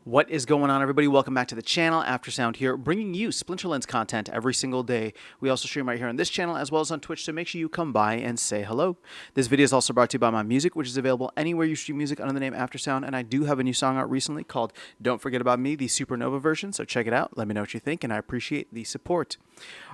What is going on, everybody? Welcome back to the channel. Aftersound here, bringing you Splinterlands content every single day. We also stream right here on this channel as well as on Twitch, so make sure you come by and say hello. This video is also brought to you by my music, which is available anywhere you stream music under the name Aftersound, and I do have a new song out recently called Don't Forget About Me, the Supernova version, so check it out. Let me know what you think, and I appreciate the support.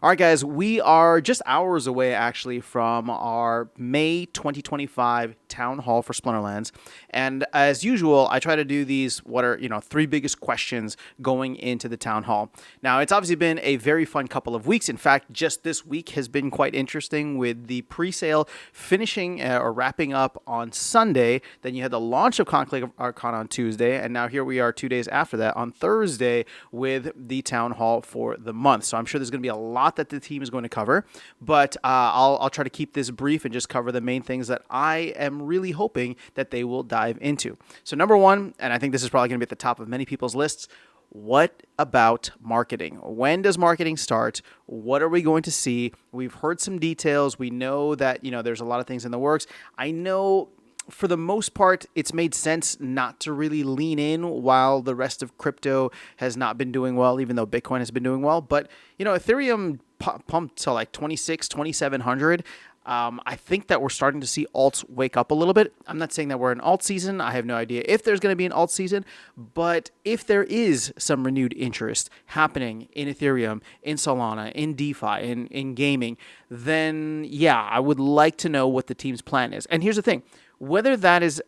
All right, guys, we are just hours away, actually, from our May 2025 Town Hall for Splinterlands, and as usual, I try to do these, what are, three biggest questions going into the Town Hall. Now, it's obviously been a very fun couple of weeks. In fact, just this week has been quite interesting with the pre-sale finishing or wrapping up on Sunday. Then you had the launch of Conclave Arcana on Tuesday, and now here we are 2 days after that on Thursday with the Town Hall for the month. So I'm sure there's going to be a lot that the team is going to cover, but I'll try to keep this brief and just cover the main things that I am really hoping that they will dive into. So number one, and I think this is probably going to be at the top of many people's lists, what about marketing? When does marketing start? What are we going to see? We've heard some details. We know that, there's a lot of things in the works. I know for the most part, it's made sense not to really lean in while the rest of crypto has not been doing well, even though Bitcoin has been doing well. But, Ethereum pumped to like 2,700. I think that we're starting to see alts wake up a little bit. I'm not saying that we're in alt season. I have no idea if there's going to be an alt season, but if there is some renewed interest happening in Ethereum, in Solana, in DeFi, in gaming, then yeah, I would like to know what the team's plan is. And here's the thing. Whether that is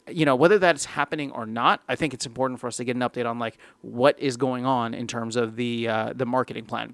happening or not, I think it's important for us to get an update on like what is going on in terms of the marketing plan.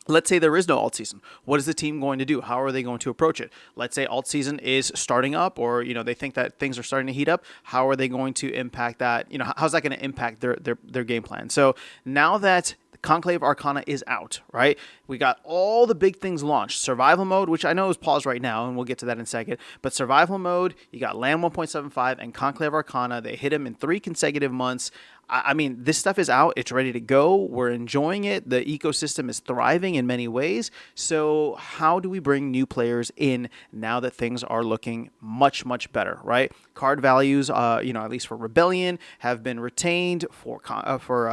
Let's say there is no alt season. What is the team going to do? How are they going to approach it? Let's say alt season is starting up, or they think that things are starting to heat up. How are they going to impact that? How's that going to impact their game plan? So now that Conclave Arcana is out, right? We got all the big things launched. Survival mode, which I know is paused right now, and we'll get to that in a second. But survival mode, you got Land 1.75 and Conclave Arcana. They hit them in 3 consecutive months. I mean, this stuff is out. It's ready to go. We're enjoying it. The ecosystem is thriving in many ways. So how do we bring new players in now that things are looking much, much better, right? Card values, at least for Rebellion, have been retained. For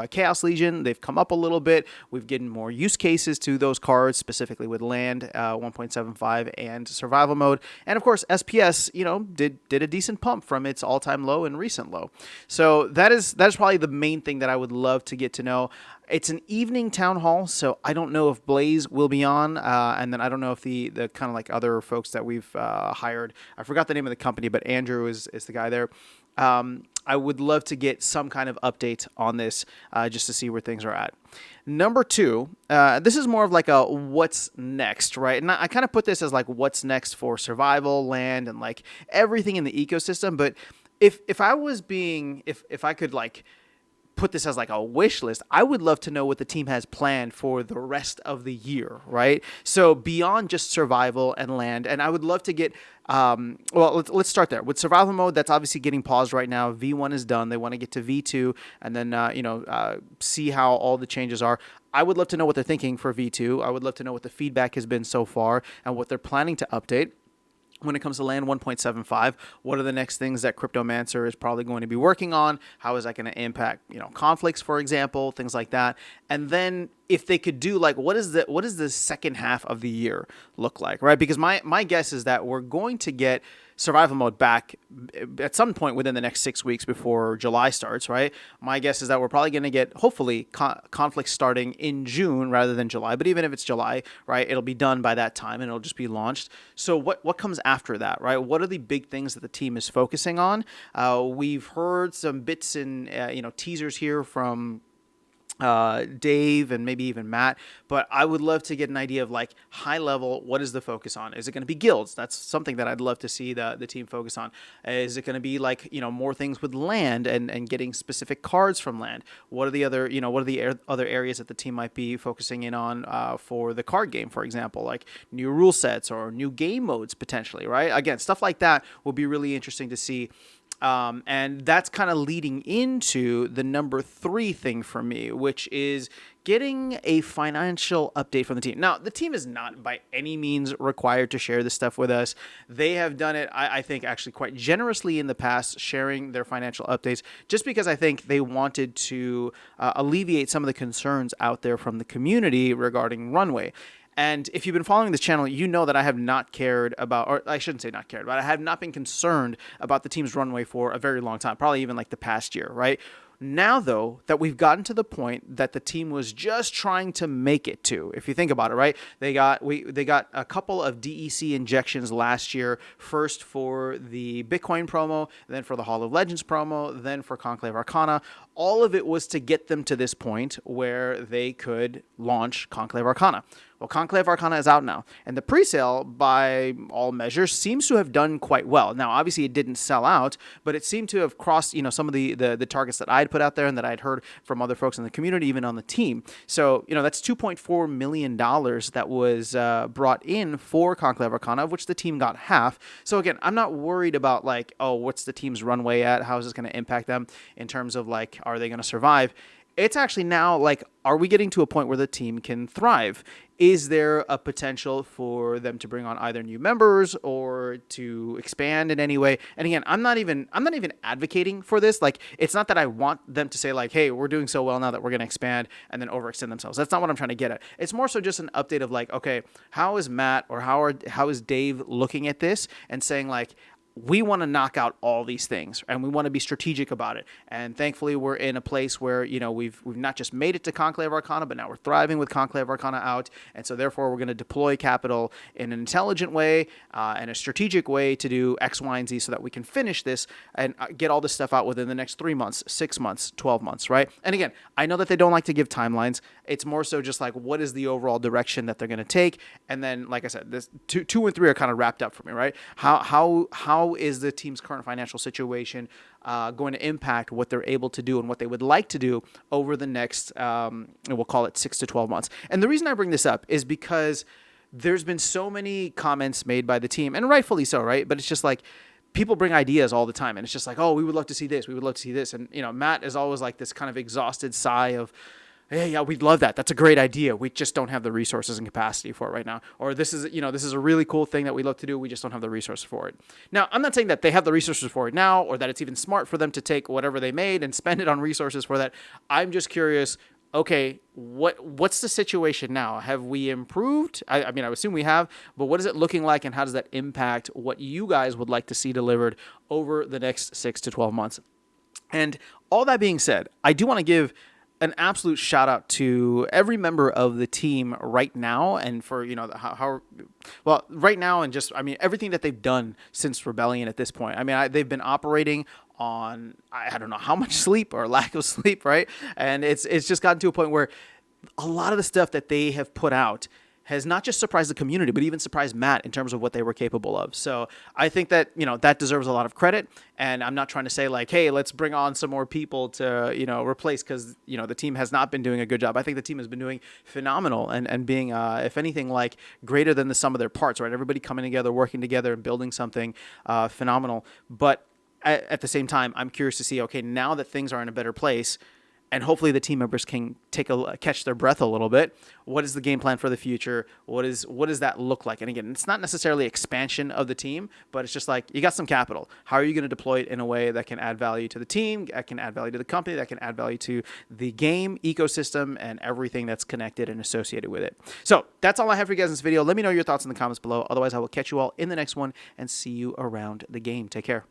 Chaos Legion, they've come up a little bit. We've given more use cases to those cards, specifically with Land 1.75 and Survival Mode. And, of course, SPS, did a decent pump from its all-time low and recent low. So that is probably the main thing that I would love to get to know. It's an evening town hall, so I don't know if Blaze will be on, and then I don't know if the kind of like other folks that we've hired. I forgot the name of the company, but Andrew is the guy there. I would love to get some kind of update on this just to see where things are at. Number two, this is more of like a what's next, right? And I kind of put this as like what's next for survival, land, and like everything in the ecosystem. But if I could like put this as like a wish list, I would love to know what the team has planned for the rest of the year, right? So beyond just survival and land, and I would love to get, let's start there. With survival mode, that's obviously getting paused right now. V1 is done. They want to get to V2 and then, see how all the changes are. I would love to know what they're thinking for V2. I would love to know what the feedback has been so far and what they're planning to update. When it comes to Land 1.75, what are the next things that Cryptomancer is probably going to be working on? How is that going to impact, conflicts, for example, things like that? And then if they could do like, what is the second half of the year look like, right? Because my guess is that we're going to get survival mode back at some point within the next 6 weeks before July starts, right? My guess is that we're probably going to get, hopefully, conflicts starting in June rather than July. But even if it's July, right, it'll be done by that time and it'll just be launched. So what comes after that, right? What are the big things that the team is focusing on? We've heard some bits and, teasers here from Dave and maybe even Matt, but I would love to get an idea of like high level, what is the focus on? Is it going to be guilds? That's something that I'd love to see the team focus on. Is it going to be like, more things with land and getting specific cards from land? What are the other, other areas that the team might be focusing in on for the card game, for example, like new rule sets or new game modes potentially, right? Again, stuff like that will be really interesting to see. And that's kind of leading into the number 3 thing for me, which is getting a financial update from the team. Now, the team is not by any means required to share this stuff with us. They have done it, I think, actually quite generously in the past, sharing their financial updates, just because I think they wanted to alleviate some of the concerns out there from the community regarding Runway. And if you've been following this channel, you know that I have not cared about, or I shouldn't say not cared, but I have not been concerned about the team's runway for a very long time, probably even like the past year, right? Now, though, that we've gotten to the point that the team was just trying to make it to, if you think about it, right? They got a couple of DEC injections last year, first for the Bitcoin promo, then for the Hall of Legends promo, then for Conclave Arcana. All of it was to get them to this point where they could launch Conclave Arcana. Well, Conclave Arcana is out now, and the pre-sale, by all measures, seems to have done quite well. Now, obviously, it didn't sell out, but it seemed to have crossed, some of the targets that I'd put out there and that I'd heard from other folks in the community, even on the team. So, that's $2.4 million that was brought in for Conclave Arcana, of which the team got half. So, again, I'm not worried about, what's the team's runway at? How is this going to impact them in terms of, are they going to survive? It's actually now, are we getting to a point where the team can thrive? Is there a potential for them to bring on either new members or to expand in any way? And again, I'm not even advocating for this. It's not that I want them to say hey, we're doing so well now that we're going to expand and then overextend themselves. That's not what I'm trying to get at. It's more so just an update of okay, how is Matt or how is Dave looking at this and saying we want to knock out all these things and we want to be strategic about it. And thankfully we're in a place where, we've not just made it to Conclave Arcana, but now we're thriving with Conclave Arcana out. And so therefore we're going to deploy capital in an intelligent way and a strategic way to do X, Y, and Z so that we can finish this and get all this stuff out within the next 3 months, 6 months, 12 months, right? And again, I know that they don't like to give timelines. It's more so just what is the overall direction that they're going to take? And then, like I said, this 2 and 3 are kind of wrapped up for me, right? How is the team's current financial situation going to impact what they're able to do and what they would like to do over the next, we'll call it 6 to 12 months. And the reason I bring this up is because there's been so many comments made by the team, and rightfully so, right? But it's just people bring ideas all the time, and it's just oh, we would love to see this, we would love to see this. And, Matt is always this kind of exhausted sigh of, hey, yeah, we'd love that. That's a great idea. We just don't have the resources and capacity for it right now. Or this is a really cool thing that we'd love to do. We just don't have the resources for it. Now, I'm not saying that they have the resources for it now or that it's even smart for them to take whatever they made and spend it on resources for that. I'm just curious, okay, what's the situation now? Have we improved? I mean, I assume we have, but what is it looking like and how does that impact what you guys would like to see delivered over the next 6 to 12 months? And all that being said, I do want to give an absolute shout out to every member of the team right now, and for right now, and just everything that they've done since Rebellion at this point. They've been operating on I don't know how much sleep or lack of sleep, right? And it's just gotten to a point where a lot of the stuff that they have put out has not just surprised the community, but even surprised Matt in terms of what they were capable of. So I think that, that deserves a lot of credit. And I'm not trying to say hey, let's bring on some more people to, replace, because, the team has not been doing a good job. I think the team has been doing phenomenal and being, if anything, greater than the sum of their parts, right? Everybody coming together, working together and building something phenomenal. But at the same time, I'm curious to see, okay, now that things are in a better place, and hopefully the team members can catch their breath a little bit. What is the game plan for the future? What does that look like? And again, it's not necessarily expansion of the team, but it's just you got some capital. How are you going to deploy it in a way that can add value to the team, that can add value to the company, that can add value to the game ecosystem and everything that's connected and associated with it? So that's all I have for you guys in this video. Let me know your thoughts in the comments below. Otherwise, I will catch you all in the next one and see you around the game. Take care.